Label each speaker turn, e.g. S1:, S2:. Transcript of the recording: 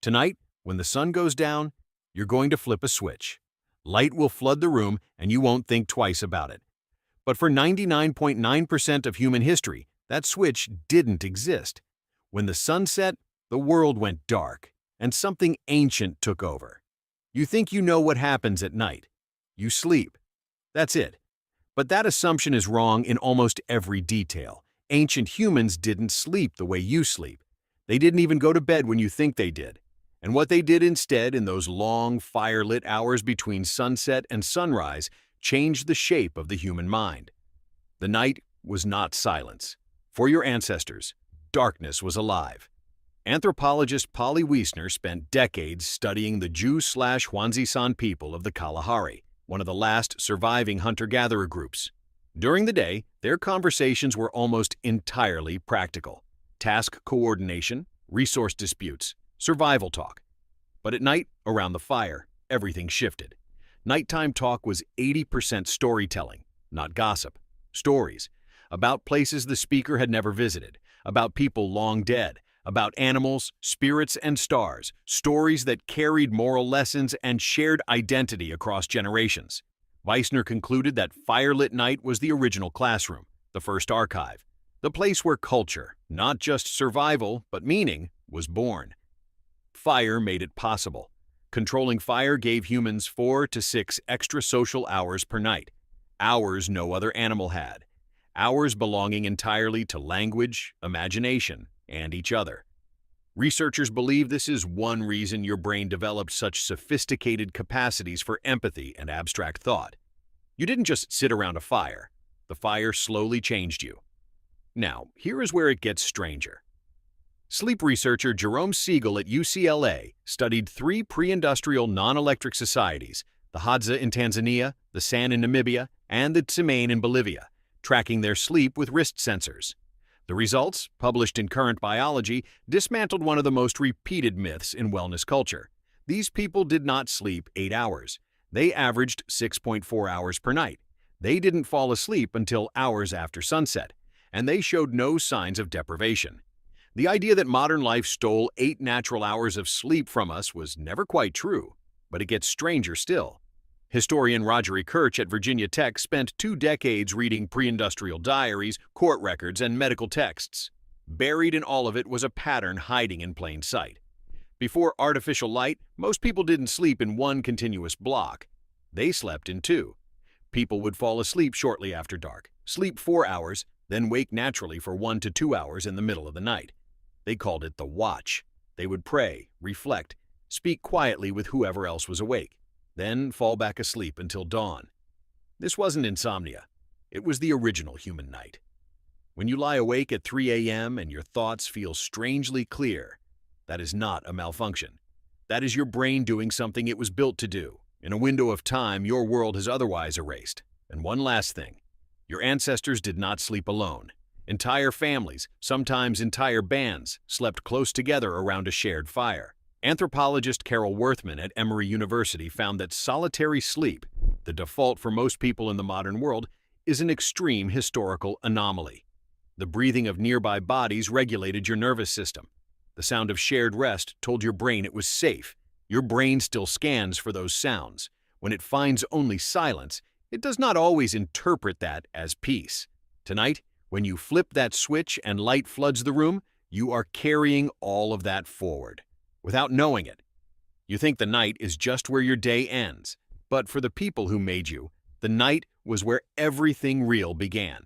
S1: Tonight, when the sun goes down, you're going to flip a switch. Light will flood the room and you won't think twice about it. But for 99.9% of human history, that switch didn't exist. When the sun set, the world went dark, and something ancient took over. You think you know what happens at night. You sleep. That's it. But that assumption is wrong in almost every detail. Ancient humans didn't sleep the way you sleep. They didn't even go to bed when you think they did. And what they did instead in those long, firelit hours between sunset and sunrise changed the shape of the human mind. The night was not silence. For your ancestors, darkness was alive. Anthropologist Polly Wiessner spent decades studying the Jew/Hoansi people of the Kalahari, one of the last surviving hunter-gatherer groups. During the day, their conversations were almost entirely practical. Task coordination, resource disputes, survival talk. But at night, around the fire, everything shifted. Nighttime talk was 80% storytelling, not gossip. Stories about places the speaker had never visited, about people long dead, about animals, spirits, and stars, stories that carried moral lessons and shared identity across generations. Wiessner concluded that firelit night was the original classroom, the first archive, the place where culture, not just survival, but meaning, was born. Fire made it possible. Controlling fire gave humans 4 to 6 extra social hours per night, hours no other animal had, hours belonging entirely to language, imagination, and each other. Researchers believe this is one reason your brain developed such sophisticated capacities for empathy and abstract thought. You didn't just sit around a fire. The fire slowly changed you. Now, here is where it gets stranger. Sleep researcher Jerome Siegel at UCLA studied 3 pre-industrial non-electric societies, the Hadza in Tanzania, the San in Namibia, and the Tsimane in Bolivia, tracking their sleep with wrist sensors. The results, published in Current Biology, dismantled one of the most repeated myths in wellness culture. These people did not sleep 8 hours. They averaged 6.4 hours per night. They didn't fall asleep until hours after sunset, and they showed no signs of deprivation. The idea that modern life stole 8 natural hours of sleep from us was never quite true, but it gets stranger still. Historian Roger Ekirch at Virginia Tech spent 2 decades reading pre-industrial diaries, court records, and medical texts. Buried in all of it was a pattern hiding in plain sight. Before artificial light, most people didn't sleep in one continuous block. They slept in 2. People would fall asleep shortly after dark, sleep 4 hours, then wake naturally for 1 to 2 hours in the middle of the night. They called it the watch. They would pray, reflect, speak quietly with whoever else was awake, then fall back asleep until dawn. This wasn't insomnia. It was the original human night. When you lie awake at 3 a.m. and your thoughts feel strangely clear, that is not a malfunction. That is your brain doing something it was built to do. In a window of time your world has otherwise erased. And one last thing. Your ancestors did not sleep alone. Entire families, sometimes entire bands, slept close together around a shared fire. Anthropologist Carol Worthman at Emory University found that solitary sleep, the default for most people in the modern world, is an extreme historical anomaly. The breathing of nearby bodies regulated your nervous system. The sound of shared rest told your brain it was safe. Your brain still scans for those sounds. When it finds only silence, it does not always interpret that as peace. Tonight, when you flip that switch and light floods the room, you are carrying all of that forward, without knowing it. You think the night is just where your day ends, but for the people who made you, the night was where everything real began.